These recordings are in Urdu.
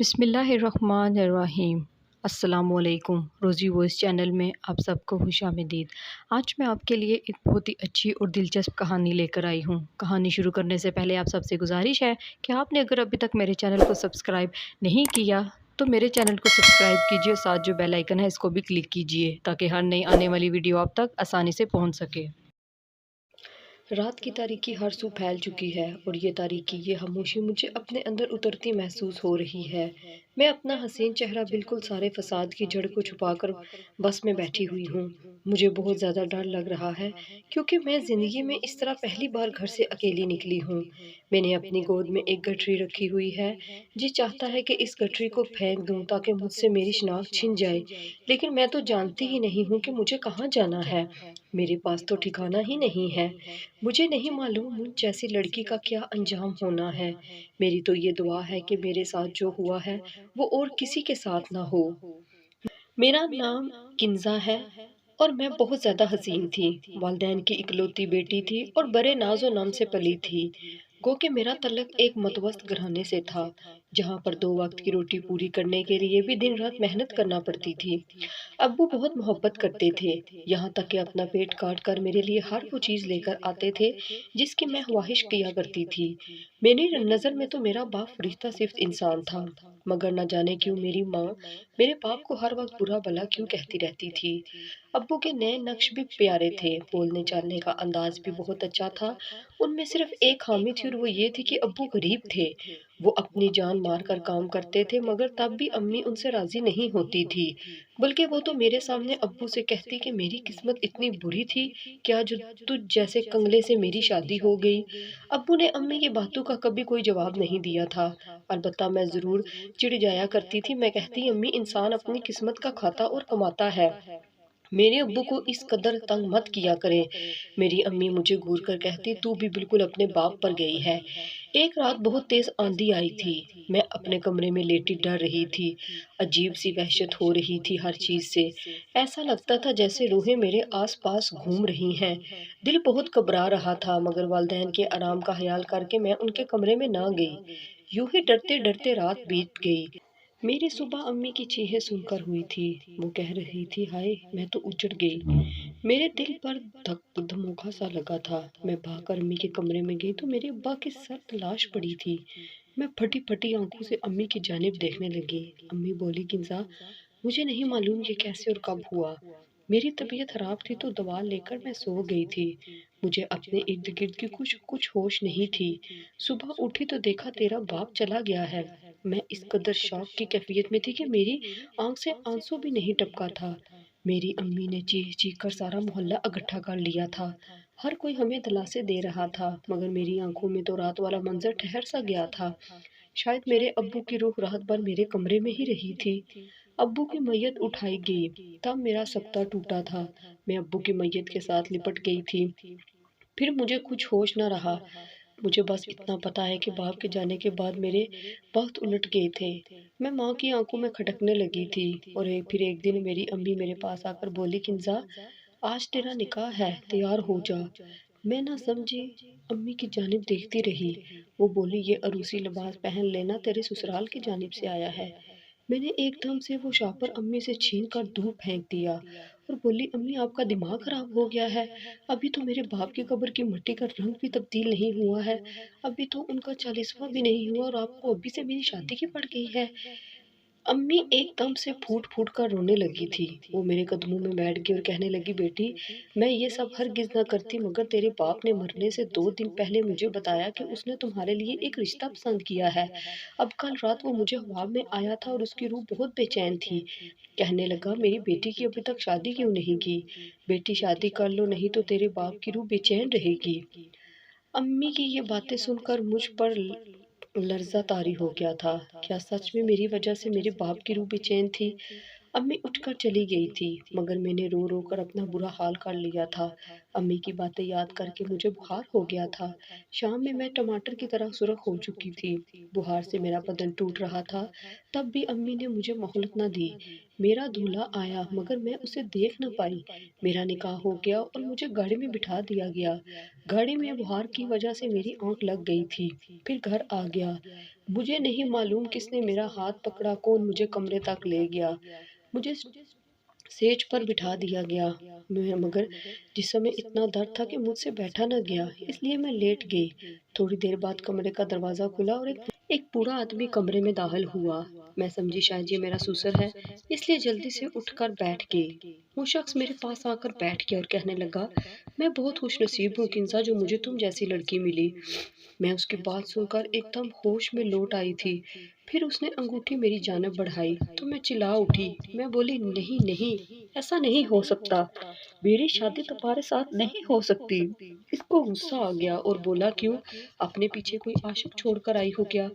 بسم اللہ الرحمن الرحیم۔ السلام علیکم۔ روزی وائس چینل میں آپ سب کو خوش آمدید۔ آج میں آپ کے لیے ایک بہت ہی اچھی اور دلچسپ کہانی لے کر آئی ہوں۔ کہانی شروع کرنے سے پہلے آپ سب سے گزارش ہے کہ آپ نے اگر ابھی تک میرے چینل کو سبسکرائب نہیں کیا تو میرے چینل کو سبسکرائب کیجیے، ساتھ جو بیل آئیکن ہے اس کو بھی کلک کیجیے تاکہ ہر نئی آنے والی ویڈیو آپ تک آسانی سے پہنچ سکے۔ رات کی تاریکی ہر سو پھیل چکی ہے اور یہ تاریکی، یہ خاموشی مجھے اپنے اندر اترتی محسوس ہو رہی ہے۔ میں اپنا حسین چہرہ بالکل سارے فساد کی جڑ کو چھپا کر بس میں بیٹھی ہوئی ہوں۔ مجھے بہت زیادہ ڈر لگ رہا ہے کیونکہ میں زندگی میں اس طرح پہلی بار گھر سے اکیلی نکلی ہوں۔ میں نے اپنی گود میں ایک گٹھری رکھی ہوئی ہے۔ جی چاہتا ہے کہ اس گٹھری کو پھینک دوں تاکہ مجھ سے میری شناخت چھن جائے، لیکن میں تو جانتی ہی نہیں ہوں کہ مجھے کہاں جانا ہے۔ میرے پاس تو ٹھکانہ ہی نہیں ہے۔ مجھے نہیں معلوم مجھ جیسی لڑکی کا کیا انجام ہونا ہے۔ میری تو یہ دعا ہے کہ میرے ساتھ جو ہوا ہے وہ اور کسی کے ساتھ نہ ہو۔ میرا نام کنزا ہے اور میں بہت زیادہ حسین تھی۔ والدین کی اکلوتی بیٹی تھی اور بڑے ناز و نام سے پلی تھی۔ گو کہ میرا تعلق ایک متوسط گھرانے سے تھا، جہاں پر 2 وقت کی روٹی پوری کرنے کے لیے بھی دن رات محنت کرنا پڑتی تھی۔ ابو بہت محبت کرتے تھے، یہاں تک کہ اپنا پیٹ کاٹ کر میرے لیے ہر وہ چیز لے کر آتے تھے جس کی میں خواہش کیا کرتی تھی۔ میری نظر میں تو میرا باپ فرشتہ صرف انسان تھا، مگر نہ جانے کیوں میری ماں میرے باپ کو ہر وقت برا بھلا کیوں کہتی رہتی تھی۔ ابو کے نئے نقش بھی پیارے تھے، بولنے چالنے کا انداز بھی بہت اچھا تھا۔ ان میں صرف ایک خامی تھی اور وہ یہ تھی کہ ابو غریب تھے۔ وہ اپنی جان مار کر کام کرتے تھے مگر تب بھی امی ان سے راضی نہیں ہوتی تھی، بلکہ وہ تو میرے سامنے ابو سے کہتی کہ میری قسمت اتنی بری تھی کیا جو تجھ جیسے کنگلے سے میری شادی ہو گئی۔ ابو نے امی کی باتوں کا کبھی کوئی جواب نہیں دیا تھا، البتہ میں ضرور چڑ جایا کرتی تھی۔ میں کہتی امی انسان اپنی قسمت کا کھاتا اور کماتا ہے، میرے ابو کو اس قدر تنگ مت کیا کرے۔ میری امی مجھے گھور کر کہتی تو بھی بالکل اپنے باپ پر گئی ہے۔ ایک رات بہت تیز آندھی آئی تھی۔ میں اپنے کمرے میں لیٹی ڈر رہی تھی، عجیب سی وحشت ہو رہی تھی ہر چیز سے۔ ایسا لگتا تھا جیسے روحیں میرے آس پاس گھوم رہی ہیں۔ دل بہت گھبرا رہا تھا مگر والدین کے آرام کا خیال کر کے میں ان کے کمرے میں نہ گئی۔ یوں ہی ڈرتے ڈرتے رات بیت گئی۔ میری صبح امی کی چیخیں سن کر ہوئی تھی۔ وہ کہہ رہی تھی ہائے میں تو اجڑ گئی۔ میرے دل پر دھموکا سا لگا تھا۔ میں بھاگ کر امی کے کمرے میں گئی تو میرے ابا کی سخت لاش پڑی تھی۔ میں پھٹی پھٹی آنکھوں سے امی کی جانب دیکھنے لگی۔ امی بولی کنزا مجھے نہیں معلوم یہ کیسے اور کب ہوا۔ میری طبیعت خراب تھی تو دوا لے کر میں سو گئی تھی۔ مجھے اپنے ارد گرد کی کچھ ہوش نہیں تھی۔ صبح اٹھی تو دیکھا تیرا باپ چلا گیا ہے۔ میں اس قدر شوق کی کیفیت میں تھی کہ میری آنکھ سے آنسو بھی نہیں ٹپکا تھا۔ میری امی نے چیخ چیخ کر سارا محلہ اکٹھا کر لیا تھا۔ ہر کوئی ہمیں دلاسے دے رہا تھا مگر میری آنکھوں میں تو رات والا منظر ٹھہر سا گیا تھا۔ شاید میرے ابو کی روح رات بھر میرے کمرے میں ہی رہی تھی۔ ابو کی میت اٹھائی گئی تب میرا سکتہ ٹوٹا تھا۔ میں ابو کی میت کے ساتھ لپٹ گئی تھی۔ پھر مجھے کچھ ہوش نہ رہا۔ مجھے بس اتنا پتا ہے کہ باپ کے جانے کے بعد میرے وقت الٹ گئے تھے۔ میں ماں کی آنکھوں میں کھٹکنے لگی تھی اور پھر ایک دن میری امی میرے پاس آ کر بولی کنزا آج تیرا نکاح ہے، تیار ہو جا۔ میں نہ سمجھی، امی کی جانب دیکھتی رہی۔ وہ بولی یہ عروسی لباس پہن لینا، تیرے سسرال کی جانب سے آیا ہے۔ میں نے ایک دم سے وہ شاپر امی سے چھین کر دور پھینک دیا اور بولی امی آپ کا دماغ خراب ہو گیا ہے، ابھی تو میرے باپ کی قبر کی مٹی کا رنگ بھی تبدیل نہیں ہوا ہے، ابھی تو ان کا 40واں بھی نہیں ہوا اور آپ کو ابھی سے میری شادی کی پڑ گئی ہے۔ امی ایک دم سے پھوٹ پھوٹ کر رونے لگی تھی۔ وہ میرے قدموں میں بیٹھ گئی اور کہنے لگی بیٹی میں یہ سب ہرگز نہ کرتی مگر تیرے باپ نے مرنے سے 2 دن پہلے مجھے بتایا کہ اس نے تمہارے لیے ایک رشتہ پسند کیا ہے۔ اب کل رات وہ مجھے خواب میں آیا تھا اور اس کی روح بہت بے چین تھی۔ کہنے لگا میری بیٹی کی ابھی تک شادی کیوں نہیں کی؟ بیٹی شادی کر لو نہیں تو تیرے باپ کی روح بے چین رہے گی۔ امی کی یہ باتیں سن کر مجھ پر لرزہ طاری ہو گیا تھا۔ کیا سچ میں میری وجہ سے میرے باپ کی روح بے چین تھی؟ امی اٹھ کر چلی گئی تھی مگر میں نے رو رو کر اپنا برا حال کر لیا تھا۔ امی کی باتیں یاد کر کے مجھے بخار ہو گیا تھا۔ شام میں ٹماٹر کی طرح سرخ ہو چکی تھی، بخار سے میرا بدن ٹوٹ رہا تھا۔ تب بھی امی نے مجھے مہلت نہ دی۔ میرا دولہا آیا مگر میں اسے دیکھ نہ پائی۔ میرا نکاح ہو گیا اور مجھے گاڑی میں بٹھا دیا گیا۔ گاڑی میں بخار کی وجہ سے میری آنکھ لگ گئی تھی۔ پھر گھر آ گیا۔ مجھے نہیں معلوم کس نے میرا ہاتھ پکڑا، کون مجھے کمرے تک لے گیا، مجھے سیج پر بٹھا دیا گیا، مگر جسم میں اتنا درد تھا کہ مجھ سے بیٹھا نہ گیا، اس لیے میں لیٹ گئی۔ تھوڑی دیر بعد کمرے کا دروازہ کھلا اور ایک بوڑھا آدمی کمرے میں داخل ہوا۔ میں سمجھی شاید یہ میرا سسر ہے، اس لیے جلدی سے اٹھ کر بیٹھ گئی۔ وہ شخص میرے پاس آ کر بیٹھ گیا اور کہنے لگا، میں بہت خوش نصیب ہوں کنزا جو مجھے تم جیسی لڑکی ملی۔ میں اس کی بات سن کر ایک دم ہوش میں لوٹ آئی تھی۔ پھر اس نے انگوٹھی میری جانب بڑھائی تو میں چلا اٹھی۔ میں بولی، نہیں نہیں، ایسا نہیں ہو سکتا، میری شادی تمہارے ساتھ نہیں ہو سکتی۔ اس کو غصہ آ گیا اور بولا، کیوں، اپنے پیچھے کوئی عاشق چھوڑ کر آئی ہو کیا؟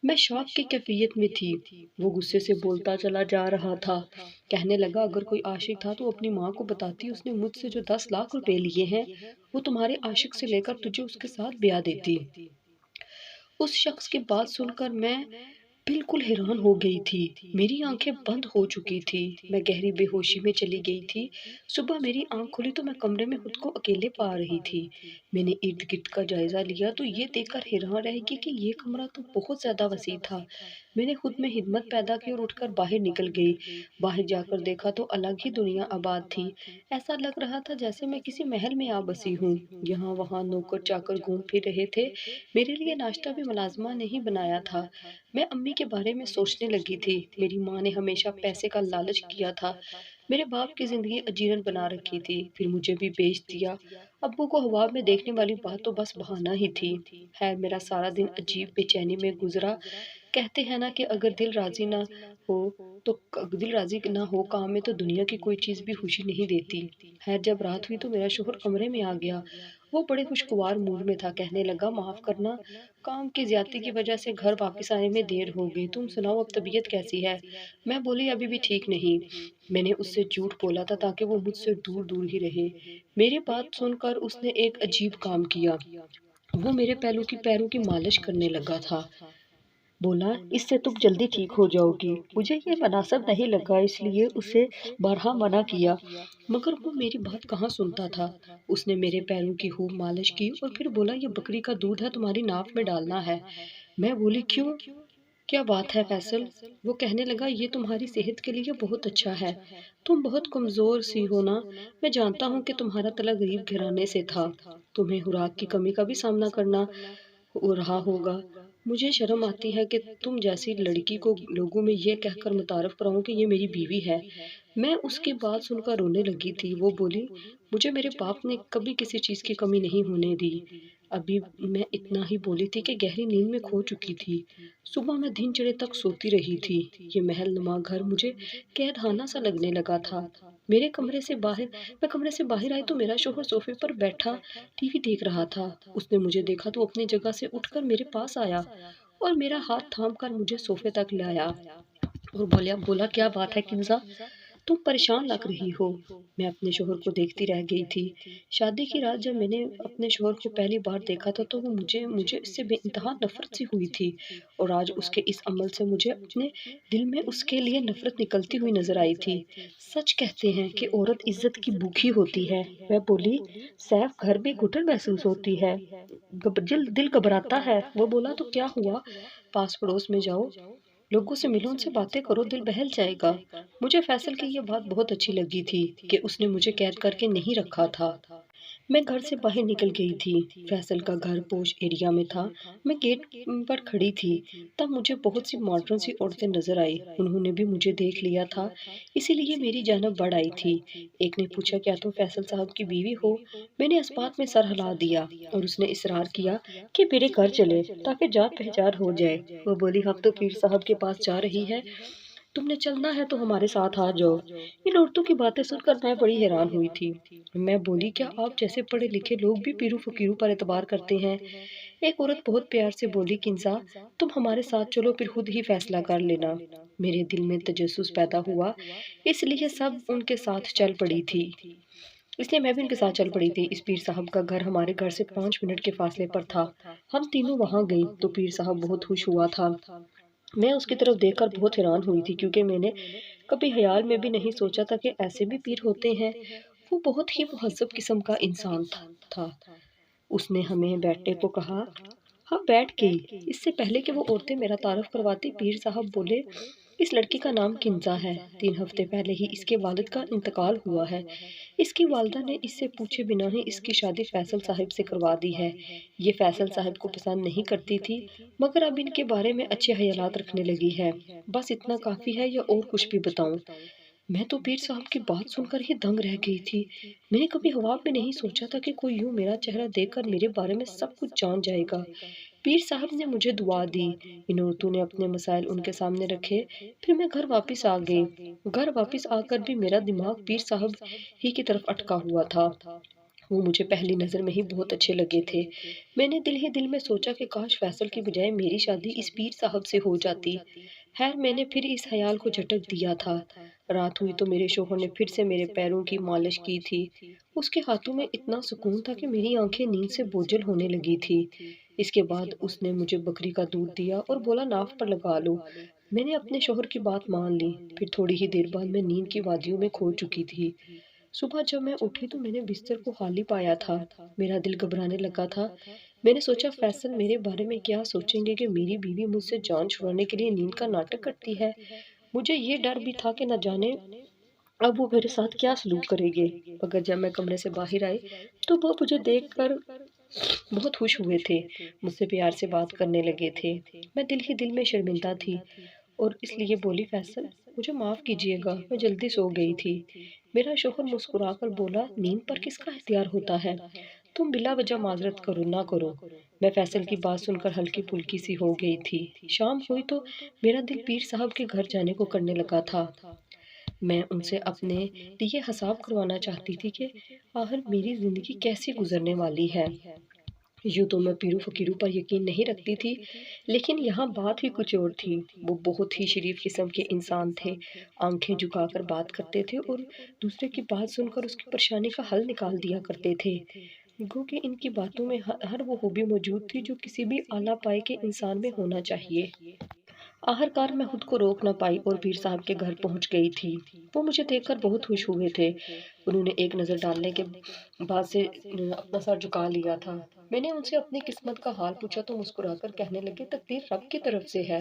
میں شوق کی کیفیت میں تھی۔ وہ غصے سے بولتا چلا جا رہا تھا، کہنے لگا، اگر کوئی عاشق تھا تو اپنی ماں کو بتاتی، اس نے مجھ سے جو 10 لاکھ روپے لیے ہیں وہ تمہارے عاشق سے لے کر تجھے اس کے ساتھ بیاہ دیتی۔ اس شخص کی بات سن کر میں بالکل حیران ہو گئی تھی۔ میری آنکھیں بند ہو چکی تھی، میں گہری بے ہوشی میں چلی گئی تھی۔ صبح میری آنکھ کھلی تو میں کمرے میں خود کو اکیلے پا رہی تھی۔ میں نے ارد گرد کا جائزہ لیا تو یہ دیکھ کر حیران رہ گئی کہ یہ کمرہ تو بہت زیادہ وسیع تھا۔ میں نے خود میں ہمت پیدا کی اور اٹھ کر باہر نکل گئی۔ باہر جا کر دیکھا تو الگ ہی دنیا آباد تھی۔ ایسا لگ رہا تھا جیسے میں کسی محل میں آ بسی ہوں۔ یہاں وہاں نوکر چاکر گھوم پھر رہے تھے۔ میرے لیے ناشتہ بھی ملازمہ نے ہی بنایا تھا۔ میں امی کے بارے میں سوچنے لگی تھی۔ میری ماں نے ہمیشہ پیسے کا لالچ کیا تھا۔ میرے باپ کی زندگی اجیرن بنا رکھی تھی، پھر مجھے بھی بیچ دیا۔ ابو کو خواب میں دیکھنے والی بات تو بس بہانہ ہی تھی۔ خیر، میرا سارا دن عجیب بے چینی میں گزرا۔ کہتے ہیں نا کہ اگر دل راضی نہ ہو کام میں تو دنیا کی کوئی چیز بھی خوشی نہیں دیتی۔ خیر، جب رات ہوئی تو میرا شوہر کمرے میں آ گیا۔ وہ بڑے خوشگوار موڈ میں تھا، کہنے لگا، معاف کرنا، کام کی زیادتی کی وجہ سے گھر واپس آنے میں دیر ہو گئی، تم سناؤ اب طبیعت کیسی ہے؟ میں بولی، ابھی بھی ٹھیک نہیں۔ میں نے اس سے جھوٹ بولا تھا تاکہ وہ مجھ سے دور دور ہی رہے۔ میری بات سن کر اس نے ایک عجیب کام کیا۔ وہ میرے پیروں کی مالش کرنے لگا تھا۔ بولا، اس سے تم جلدی ٹھیک ہو جاؤ گی۔ مجھے یہ مناسب نہیں لگا، اس لیے اسے بارہا منع کیا، مگر وہ میری بات کہاں سنتا تھا۔ اس نے میرے پیروں کی خوب مالش کی اور پھر بولا، یہ بکری کا دودھ ہے، تمہاری ناف میں ڈالنا ہے۔ میں بولی، کیوں، کیا بات ہے فیصل؟ وہ کہنے لگا، یہ تمہاری صحت کے لیے بہت اچھا ہے، تم بہت کمزور سی ہو نا، میں جانتا ہوں کہ تمہارا تعلق غریب گھرانے سے تھا، تمہیں خوراک کی کمی کا بھی سامنا کرنا رہا ہوگا۔ مجھے شرم آتی ہے کہ تم جیسی لڑکی کو لوگوں میں یہ کہہ کر متعارف کراؤں کہ یہ میری بیوی ہے۔ میں اس کی بات سن کر رونے لگی تھی۔ وہ بولی، مجھے میرے باپ نے کبھی کسی چیز کی کمی نہیں ہونے دی۔ ابھی میں اتنا ہی بولی تھی کہ گہری نیند میں کھو چکی تھی۔ صبح میں دن چڑھے تک سوتی رہی تھی۔ یہ محل نما گھر مجھے قید خانہ سا لگنے لگا تھا۔ میں کمرے سے باہر آئی تو میرا شوہر صوفے پر بیٹھا ٹی وی دیکھ رہا تھا۔ اس نے مجھے دیکھا تو اپنی جگہ سے اٹھ کر میرے پاس آیا اور میرا ہاتھ تھام کر مجھے صوفے تک لایا اور بولا، کیا بات ہے کنزا، تم پریشان لگ رہی ہو؟ میں اپنے شوہر کو دیکھتی رہ گئی تھی۔ شادی کی رات جب میں نے اپنے شوہر کو پہلی بار دیکھا تھا تو وہ مجھے اس سے بے انتہا نفرت سی ہوئی تھی، اور آج اس کے اس عمل سے مجھے اپنے دل میں اس کے لیے نفرت نکلتی ہوئی نظر آئی تھی۔ سچ کہتے ہیں کہ عورت عزت کی بھوکی ہوتی ہے۔ میں بولی، سیف، گھر میں گھٹن محسوس ہوتی ہے، دل گھبراتا ہے۔ وہ بولا، تو کیا ہوا، پاس پڑوس میں جاؤ، لوگوں سے ملو، ان سے باتیں کرو، دل بہل جائے گا۔ مجھے فیصل کی یہ بات بہت اچھی لگی تھی کہ اس نے مجھے قید کر کے نہیں رکھا تھا۔ میں گھر سے باہر نکل گئی تھی۔ فیصل کا گھر پوش ایریا میں تھا۔ میں گیٹ پر کھڑی تھی، تب مجھے بہت سی ماڈرن سی عورتیں نظر آئی۔ انہوں نے بھی مجھے دیکھ لیا تھا، اسی لیے میری جانب بڑھ آئی تھی۔ ایک نے پوچھا، کیا تم فیصل صاحب کی بیوی ہو؟ میں نے اس بات میں سر ہلا دیا اور اس نے اصرار کیا کہ میرے گھر چلے تاکہ جان پہچان ہو جائے۔ وہ بولی، ہم تو پیر صاحب کے پاس جا رہی ہے، تم نے چلنا ہے تو ہمارے ساتھ آ جاؤ۔ ان عورتوں کی باتیں سن کر میں بڑی حیران ہوئی تھی۔ میں بولی، کیا آپ جیسے پڑھے لکھے لوگ بھی پیروں فقیروں پر اعتبار کرتے ہیں؟ ایک عورت بہت پیار سے بولی، کنزا، تم ہمارے ساتھ چلو، پھر خود ہی فیصلہ کر لینا۔ میرے دل میں تجسس پیدا ہوا، اس لیے ان کے ساتھ چل پڑی تھی۔ اس لیے میں بھی ان کے ساتھ چل پڑی تھی۔ اس پیر صاحب کا گھر ہمارے گھر سے 5 منٹ کے فاصلے پر تھا۔ ہم تینوں وہاں گئی تو پیر صاحب بہت خوش ہوا تھا۔ میں اس کی طرف دیکھ کر بہت حیران ہوئی تھی، کیونکہ میں نے کبھی خیال میں بھی نہیں سوچا تھا کہ ایسے بھی پیر ہوتے ہیں۔ وہ بہت ہی مہذب قسم کا انسان تھا۔ اس نے ہمیں بیٹھنے کو کہا ہاں بیٹھ گئی۔ اس سے پہلے کہ وہ عورتیں میرا تعارف کرواتی، پیر صاحب بولے، اس لڑکی کا نام کنزا ہے۔ 3 ہفتے پہلے ہی اس کے والد کا انتقال ہوا ہے۔ اس کی والدہ نے اس سے پوچھے بنا ہی اس کی شادی فیصل صاحب سے کروا دی ہے۔ یہ فیصل صاحب کو پسند نہیں کرتی تھی، مگر اب ان کے بارے میں اچھے خیالات رکھنے لگی ہے۔ بس اتنا کافی ہے یا اور کچھ بھی بتاؤں؟ میں تو پیر صاحب کی بات سن کر ہی دنگ رہ گئی تھی۔ میں نے کبھی خواب میں نہیں سوچا تھا کہ کوئی یوں میرا چہرہ دیکھ کر میرے بارے میں سب کچھ جان جائے گا۔ پیر صاحب نے مجھے دعا دی۔ ان عورتوں نے اپنے مسائل ان کے سامنے رکھے، پھر میں گھر واپس آ گئی۔ گھر واپس آ کر بھی میرا دماغ پیر صاحب ہی کی طرف اٹکا ہوا تھا۔ وہ مجھے پہلی نظر میں ہی بہت اچھے لگے تھے۔ میں نے دل ہی دل میں سوچا کہ کاش فیصل کی بجائے میری شادی اس پیر صاحب سے ہو جاتی۔ خیر میں نے پھر اس خیال کو جھٹک دیا تھا۔ رات ہوئی تو میرے شوہر نے پھر سے میرے پیروں کی مالش کی تھی۔ اس کے ہاتھوں میں اتنا سکون تھا کہ میری آنکھیں نیند سے بوجھل ہونے لگی تھی۔ اس کے بعد اس نے مجھے بکری کا دودھ دیا اور بولا ناف پر لگا لو۔ میں نے اپنے شوہر کی بات مان لی۔ پھر تھوڑی ہی دیر بعد میں نیند کی وادیوں میں کھو چکی تھی۔ صبح جب میں اٹھی تو میں نے بستر کو خالی پایا تھا۔ میرا دل گھبرانے لگا تھا۔ میں نے سوچا فیصل میرے بارے میں کیا سوچیں گے کہ میری بیوی مجھ سے جان چھڑانے کے لیے نیند کا ناٹک کرتی ہے۔ مجھے یہ ڈر بھی تھا کہ نہ جانے اب وہ میرے ساتھ کیا سلوک کرے گے۔ مگر جب میں کمرے سے باہر آئی تو وہ مجھے دیکھ کر بہت خوش ہوئے تھے، مجھ سے پیار سے بات کرنے لگے تھے۔ میں دل ہی دل میں شرمندہ تھی اور اس لیے بولی فیصل مجھے معاف کیجیے گا، میں جلدی سو گئی تھی۔ میرا شوہر مسکرا کر بولا نیند پر کس کا اختیار ہوتا ہے، تم بلا وجہ معذرت نہ کرو۔ میں فیصل کی بات سن کر ہلکی پھلکی سی ہو گئی تھی۔ شام ہوئی تو میرا دل پیر صاحب کے گھر جانے کو کرنے لگا تھا۔ میں ان سے اپنے لیے حساب کروانا چاہتی تھی کہ آخر میری زندگی کیسی گزرنے والی ہے۔ یوں تو میں پیرو فقیروں پر یقین نہیں رکھتی تھی، لیکن یہاں بات ہی کچھ اور تھی۔ وہ بہت ہی شریف قسم کے انسان تھے، آنکھیں جھکا کر بات کرتے تھے اور دوسرے کی بات سن کر اس کی پریشانی کا حل نکال دیا کرتے تھے۔ گو کہ ان کی باتوں میں ہر وہ خوبی موجود تھی جو کسی بھی اعلیٰ پائے کے انسان میں ہونا چاہیے۔ آخرکار میں خود کو روک نہ پائی اور پیر صاحب کے گھر پہنچ گئی تھی۔ وہ مجھے دیکھ کر بہت خوش ہوئے تھے۔ انہوں نے ایک نظر ڈالنے کے بعد سے اپنا سر جھکا لیا تھا۔ میں نے ان سے اپنی قسمت کا حال پوچھا تو مسکرا کر کہنے لگے تقدیر رب کی طرف سے ہے۔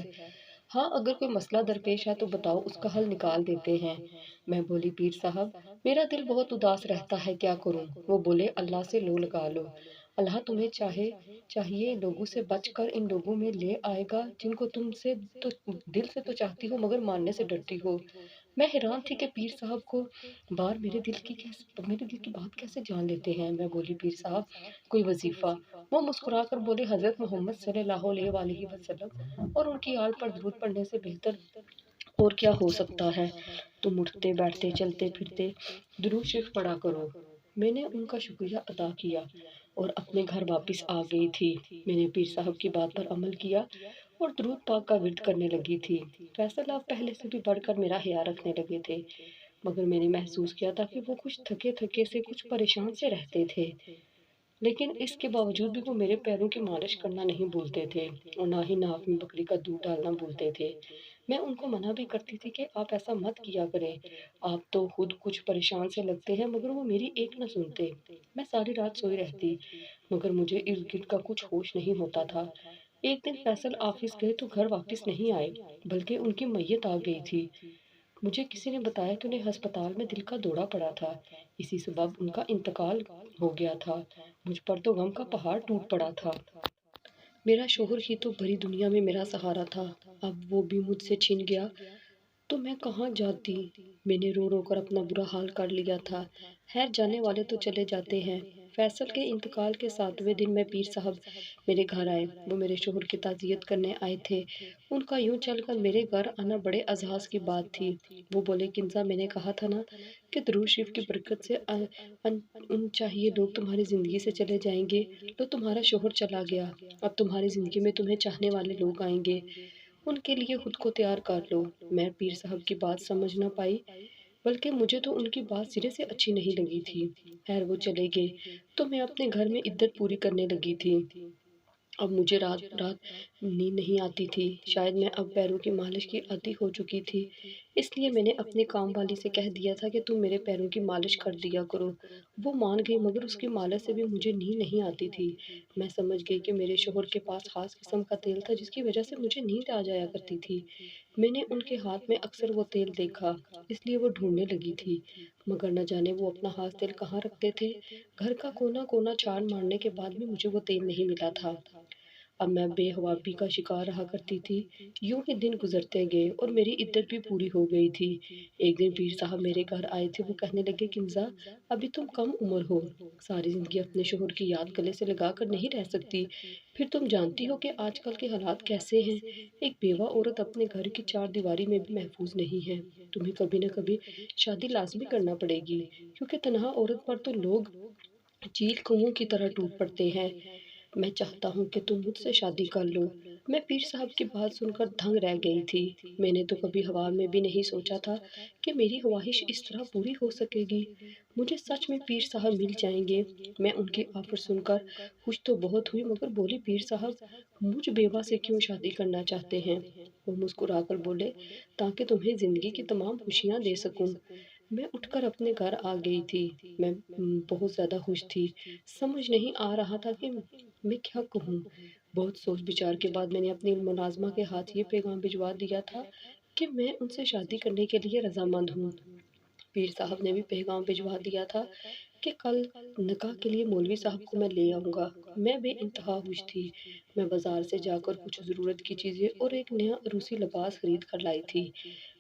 ہاں اگر کوئی مسئلہ درپیش ہے تو بتاؤ، اس کا حل نکال دیتے ہیں۔ میں بولی پیر صاحب میرا دل بہت اداس رہتا ہے، کیا کروں؟ وہ بولے اللہ سے لو لگا لو، اللہ تمہیں چاہیے لوگوں سے بچ کر ان لوگوں میں لے آئے گا جن کو تم سے تو دل سے تو چاہتی ہو مگر ماننے سے ڈرتی ہو۔ میں حیران تھی کہ پیر صاحب کو میرے دل کی بات کیسے جان لیتے ہیں۔ میں بولی پیر صاحب کوئی وظیفہ؟ وہ مسکرا کر بولے حضرت محمد صلی اللہ علیہ وآلہ وسلم اور ان کی آل پر درود پڑھنے سے بہتر اور کیا ہو سکتا ہے؟ تم اٹھتے بیٹھتے چلتے پھرتے درود شریف پڑھا کرو۔ میں نے ان کا شکریہ ادا کیا اور اپنے گھر واپس آ گئی تھی۔ میں نے پیر صاحب کی بات پر عمل کیا اور درود پاک کا ورد کرنے لگی تھی۔ فیصل اب پہلے سے بھی بڑھ کر میرا خیال رکھنے لگے تھے، مگر میں نے محسوس کیا تھا کہ وہ کچھ تھکے سے کچھ پریشان سے رہتے تھے، لیکن اس کے باوجود بھی وہ میرے پیروں کی مالش کرنا نہیں بھولتے تھے اور نہ ہی ناف میں بکری کا دودھ ڈالنا بھولتے تھے۔ میں ان کو منع بھی کرتی تھی کہ آپ ایسا مت کیا کریں، آپ تو خود کچھ پریشان سے لگتے ہیں، مگر وہ میری ایک نہ سنتے۔ میں ساری رات سوئی رہتی مگر مجھے ارد گرد کا کچھ ہوش نہیں ہوتا تھا۔ ایک دن فیصل آفس گئے تو گھر واپس نہیں آئے، بلکہ ان کی میت آ گئی تھی۔ مجھے کسی نے بتایا کہ انہیں ہسپتال میں دل کا دورہ پڑا تھا، اسی سبب ان کا انتقال ہو گیا تھا۔ مجھ پر تو غم کا پہاڑ ٹوٹ پڑا تھا۔ میرا شوہر ہی تو بھری دنیا میں میرا سہارا تھا، اب وہ بھی مجھ سے چھن گیا تو میں کہاں جاتی؟ میں نے رو رو کر اپنا برا حال کر لیا تھا۔ خیر جانے والے تو چلے جاتے ہیں۔ فیصل کے انتقال کے 7ویں دن میں پیر صاحب میرے گھر آئے۔ وہ میرے شوہر کی تعزیت کرنے آئے تھے۔ ان کا یوں چل کر میرے گھر آنا بڑے اعزاز کی بات تھی۔ وہ بولے کنزا میں نے کہا تھا نا کہ درود شریف کی برکت سے ان چاہیے لوگ تمہاری زندگی سے چلے جائیں گے، تو تمہارا شوہر چلا گیا، اب تمہاری زندگی میں تمہیں چاہنے والے لوگ آئیں گے، ان کے لیے خود کو تیار کر لو۔ میں پیر صاحب کی بات سمجھ نہ پائی، بلکہ مجھے تو ان کی بات سرے سے اچھی نہیں لگی تھی۔ خیر وہ چلے گئے تو میں اپنے گھر میں عدت پوری کرنے لگی تھی۔ اب مجھے رات رات نیند نہیں آتی تھی، شاید میں اب پیروں کی مالش کی عادی ہو چکی تھی، اس لیے میں نے اپنے کام والی سے کہہ دیا تھا کہ تم میرے پیروں کی مالش کر دیا کرو۔ وہ مان گئی مگر اس کی مالش سے بھی مجھے نیند نہیں آتی تھی۔ میں سمجھ گئی کہ میرے شوہر کے پاس خاص قسم کا تیل تھا جس کی وجہ سے مجھے نیند آ جایا کرتی تھی۔ میں نے ان کے ہاتھ میں اکثر وہ تیل دیکھا، اس لیے وہ ڈھونڈنے لگی تھی، مگر نہ جانے وہ اپنا ہاتھ تیل کہاں رکھتے تھے۔ گھر کا کونا کونا چھان مارنے کے بعد بھی مجھے وہ تیل نہیں ملا تھا۔ اب میں بے حوابی کا شکار رہا کرتی تھی۔ یوں ہی دن گزرتے گئے اور میری عدت بھی پوری ہو گئی تھی۔ ایک دن پیر صاحب میرے گھر آئے تھے۔ وہ کہنے لگے، کنزا، ابھی تم کم عمر ہو، ساری زندگی اپنے شوہر کی یاد گلے سے لگا کر نہیں رہ سکتی۔ پھر تم جانتی ہو کہ آج کل کے حالات کیسے ہیں۔ ایک بیوہ عورت اپنے گھر کی چار دیواری میں بھی محفوظ نہیں ہے۔ تمہیں کبھی نہ کبھی شادی لازمی کرنا پڑے گی، کیونکہ تنہا عورت پر تو لوگ چیل کوؤں کی طرح ٹوٹ پڑتے ہیں۔ میں چاہتا ہوں کہ تم مجھ سے شادی کر لو۔ میں پیر صاحب کی بات سن کر دھنگ رہ گئی تھی۔ میں نے تو کبھی ہوا میں بھی نہیں سوچا تھا کہ میری خواہش اس طرح پوری ہو سکے گی۔ مجھے سچ میں پیر صاحب مل جائیں گے۔ میں ان کی آفر سن کر خوش تو بہت ہوئی، مگر بولی، پیر صاحب مجھ بیوہ سے کیوں شادی کرنا چاہتے ہیں؟ وہ مسکرا کر بولے، تاکہ تمہیں زندگی کی تمام خوشیاں دے سکوں۔ میں اٹھ کر اپنے گھر آ گئی تھی۔ میں بہت زیادہ خوش تھی۔ سمجھ نہیں آ رہا تھا کہ میں کیا کہوں۔ بہت سوچ بچار کے بعد میں نے اپنی ملازمہ کے ہاتھ یہ پیغام بھجوا دیا تھا کہ میں ان سے شادی کرنے کے لیے رضامند ہوں۔ پیر صاحب نے بھی پیغام بھجوا دیا تھا کہ کل نکاح کے لیے مولوی صاحب کو میں لے آؤں گا۔ میں بے انتہا خوش تھی۔ میں بازار سے جا کر کچھ ضرورت کی چیزیں اور ایک نیا عروسی لباس خرید کر لائی تھی۔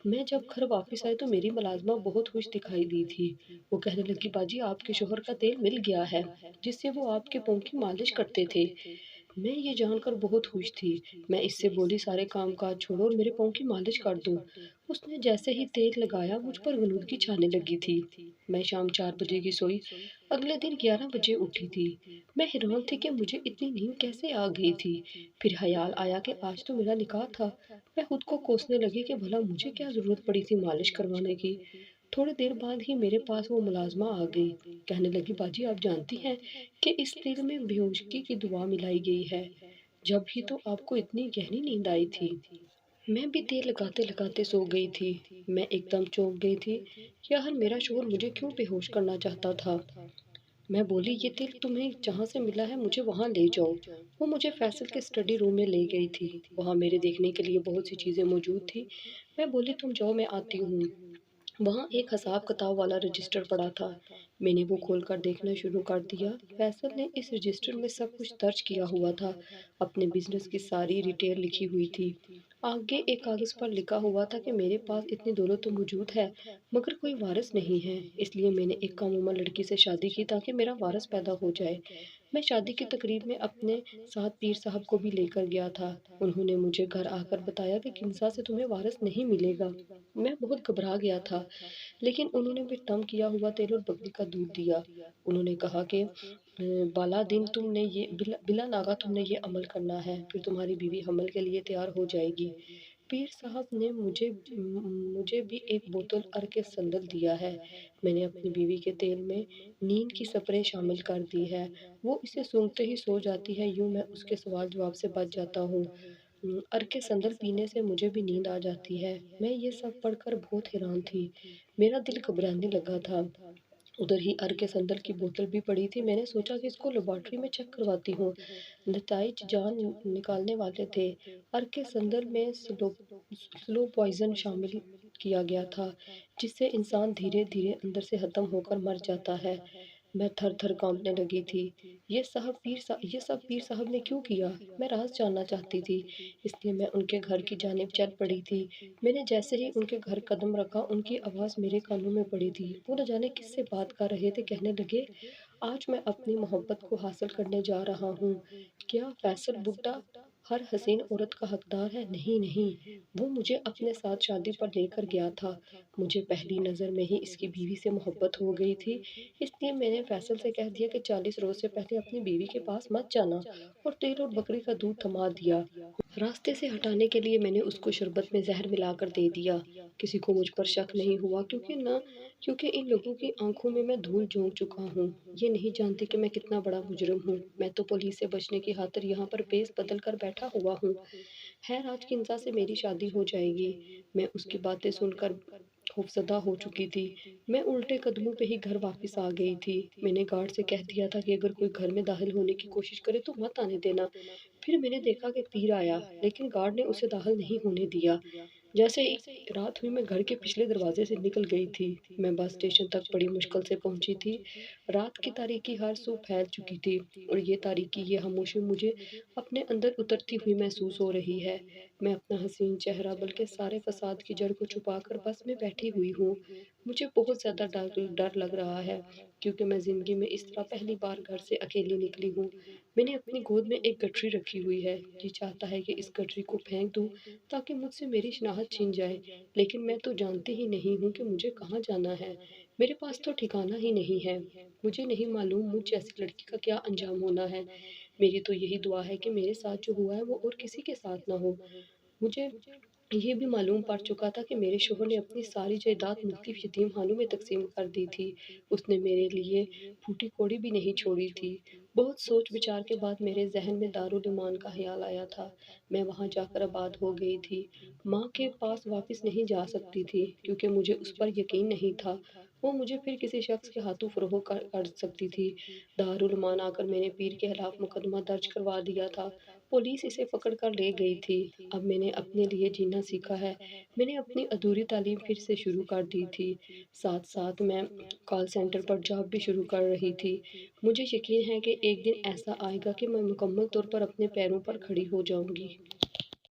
میں جب گھر واپس آئی تو میری ملازمہ بہت خوش دکھائی دی تھی۔ وہ کہنے لگی، باجی، آپ کے شوہر کا تیل مل گیا ہے جس سے وہ آپ کے پاؤں کی مالش کرتے تھے۔ میں یہ جان کر بہت خوش تھی۔ میں اس سے بولی، سارے کام کاج چھوڑو اور میرے پاؤں کی مالش کر دو۔ اس نے جیسے ہی تیل لگایا مجھ پر غنودگی چھانے لگی تھی۔ میں شام 4 بجے کی سوئی اگلے دن 11 بجے اٹھی تھی۔ میں حیران تھی کہ مجھے اتنی نیند کیسے آ گئی تھی۔ پھر خیال آیا کہ آج تو میرا نکاح تھا۔ میں خود کو کوسنے لگی کہ بھلا مجھے کیا ضرورت پڑی تھی مالش کروانے کی۔ تھوڑی دیر بعد ہی میرے پاس وہ ملازمہ آ گئی۔ کہنے لگی، باجی، آپ جانتی ہیں کہ اس تیل میں بیہوشگی کی دوا ملائی گئی ہے۔ جب ہی تو آپ کو اتنی گہری نیند آئی تھی۔ میں بھی تیل لگاتے لگاتے سو گئی تھی۔ میں ایک دم چونک گئی تھی۔ یار، میرا شوہر مجھے کیوں بے ہوش کرنا چاہتا تھا؟ میں بولی، یہ تیل تمہیں جہاں سے ملا ہے مجھے وہاں لے جاؤ۔ وہ مجھے فیصل کے اسٹڈی روم میں لے گئی تھی۔ وہاں میرے دیکھنے کے لیے بہت سی چیزیں موجود تھی۔ میں بولی، تم جاؤ، میں آتی ہوں۔ وہاں ایک حساب کتاب والا رجسٹر پڑا تھا۔ میں نے وہ کھول کر دیکھنا شروع کر دیا۔ فیصل نے اس رجسٹر میں سب کچھ درج کیا ہوا تھا۔ اپنے بزنس کی ساری ڈیٹیل لکھی ہوئی تھی۔ آگے ایک کاغذ پر لکھا ہوا تھا کہ میرے پاس اتنی دولت تو موجود ہے، مگر کوئی وارث نہیں ہے، اس لیے میں نے ایک کم عمر لڑکی سے شادی کی تاکہ میرا وارث پیدا ہو جائے۔ میں شادی کی تقریب میں اپنے ساتھ پیر صاحب کو بھی لے کر گیا تھا۔ انہوں نے مجھے گھر آ کر بتایا کہ کنزا سے تمہیں وارث نہیں ملے گا۔ میں بہت گھبرا گیا تھا، لیکن انہوں نے بھی دم کیا ہوا تیل اور بکری کا دودھ دیا۔ انہوں نے کہا کہ بالا دن تم نے یہ بلا ناغہ تم نے یہ عمل کرنا ہے، پھر تمہاری بیوی حمل کے لیے تیار ہو جائے گی۔ پیر صاحب نے مجھے بھی ایک بوتل عرق سندل دیا ہے۔ میں نے اپنی بیوی کے تیل میں نیند کی سپرے شامل کر دی ہے۔ وہ اسے سونگھتے ہی سو جاتی ہے، یوں میں اس کے سوال جواب سے بچ جاتا ہوں۔ عرق سندل پینے سے مجھے بھی نیند آ جاتی ہے۔ میں یہ سب پڑھ کر بہت حیران تھی۔ میرا دل گھبرانے لگا تھا۔ ادھر ہی عرق سندل کی بوتل بھی پڑی تھی۔ میں نے سوچا کہ اس کو لیبارٹری میں چیک کرواتی ہوں۔ نتائج جان نکالنے والے تھے۔ عرق سندل میں سلو پوائزن شامل کیا گیا تھا، جس سے انسان دھیرے دھیرے اندر سے ختم ہو کر مر جاتا ہے۔ میں تھر تھر کانپنے لگی تھی۔ یہ سب پیر صاحب نے کیوں کیا؟ میں راز جاننا چاہتی تھی، اس لیے میں ان کے گھر کی جانب چل پڑی تھی۔ میں نے جیسے ہی ان کے گھر قدم رکھا، ان کی آواز میرے کانوں میں پڑی تھی۔ وہ نہ جانے کس سے بات کر رہے تھے۔ کہنے لگے، آج میں اپنی محبت کو حاصل کرنے جا رہا ہوں۔ کیا فیصل بڈھا ہر حسین عورت کا حقدار ہے؟ نہیں نہیں، وہ مجھے اپنے ساتھ شادی پر لے کر گیا تھا۔ مجھے پہلی نظر میں ہی اس کی بیوی سے محبت ہو گئی تھی، اس لیے میں نے فیصل سے کہہ دیا کہ 40 روز سے پہلے اپنی بیوی کے پاس مت جانا، اور تیل اور بکری کا دودھ تھما دیا۔ راستے سے ہٹانے کے لیے میں نے اس کو شربت میں زہر ملا کر دے دیا۔ کسی کو مجھ پر شک نہیں ہوا، کیونکہ ان لوگوں کی آنکھوں میں دھول جھونک چکا ہوں۔ یہ نہیں جانتے کہ میں کتنا بڑا مجرم ہوں۔ میں تو پولیس سے بچنے کی خاطر یہاں پر بیس بدل کر بیٹھا ہوا ہوں۔ خیر، آج کنزا سے میری شادی ہو جائے گی۔ میں اس کی باتیں سن کر خوفزدہ ہو چکی تھی۔ میں الٹے قدموں پہ ہی گھر واپس آ گئی تھی۔ میں نے گارڈ سے کہہ دیا تھا کہ اگر کوئی گھر میں داخل ہونے کی کوشش کرے تو مت آنے دینا۔ پھر میں نے دیکھا کہ تیر آیا، لیکن گارڈ نے اسے داخل نہیں ہونے دیا۔ جیسے ہی رات ہوئی، میں گھر کے پچھلے دروازے سے نکل گئی تھی۔ میں بس اسٹیشن تک بڑی مشکل سے پہنچی تھی۔ رات کی تاریکی ہر سو پھیل چکی تھی، اور یہ تاریکی، یہ خاموشی مجھے اپنے اندر اترتی ہوئی محسوس ہو رہی ہے۔ میں اپنا حسین چہرہ، بلکہ سارے فساد کی جڑ کو چھپا کر بس میں بیٹھی ہوئی ہوں۔ مجھے بہت زیادہ ڈر لگ رہا ہے، کیونکہ میں زندگی میں اس طرح پہلی بار گھر سے اکیلی نکلی ہوں۔ میں نے اپنی گود میں ایک گٹری رکھی ہوئی ہے۔ جی چاہتا ہے کہ اس گٹری کو پھینک دوں تاکہ مجھ سے میری شناخت چھن جائے، لیکن میں تو جانتی ہی نہیں ہوں کہ مجھے کہاں جانا ہے۔ میرے پاس تو ٹھکانہ ہی نہیں ہے۔ مجھے نہیں معلوم مجھ جیسی لڑکی کا کیا انجام ہونا ہے۔ میری تو یہی دعا ہے کہ میرے ساتھ جو ہوا ہے وہ اور کسی کے ساتھ نہ ہو۔ مجھے یہ بھی معلوم پڑ چکا تھا کہ میرے شوہر نے اپنی ساری جائیداد مختلف یتیم خانوں میں تقسیم کر دی تھی۔ اس نے میرے لیے پھوٹی کوڑی بھی نہیں چھوڑی تھی۔ بہت سوچ بچار کے بعد میرے ذہن میں دارالایمان کا خیال آیا تھا۔ میں وہاں جا کر آباد ہو گئی تھی۔ ماں کے پاس واپس نہیں جا سکتی تھی، کیونکہ مجھے اس پر یقین نہیں تھا وہ مجھے پھر کسی شخص کے ہاتھوں فروخت کر سکتی تھی۔ دارالایمان آ کر میں نے پیر کے خلاف مقدمہ درج کروا دیا تھا۔ پولیس اسے پکڑ کر لے گئی تھی۔ اب میں نے اپنے لیے جینا سیکھا ہے۔ میں نے اپنی ادھوری تعلیم پھر سے شروع کر دی تھی۔ ساتھ ساتھ میں کال سینٹر پر جاب بھی شروع کر رہی تھی۔ مجھے یقین ہے کہ ایک دن ایسا آئے گا کہ میں مکمل طور پر اپنے پیروں پر کھڑی ہو جاؤں گی۔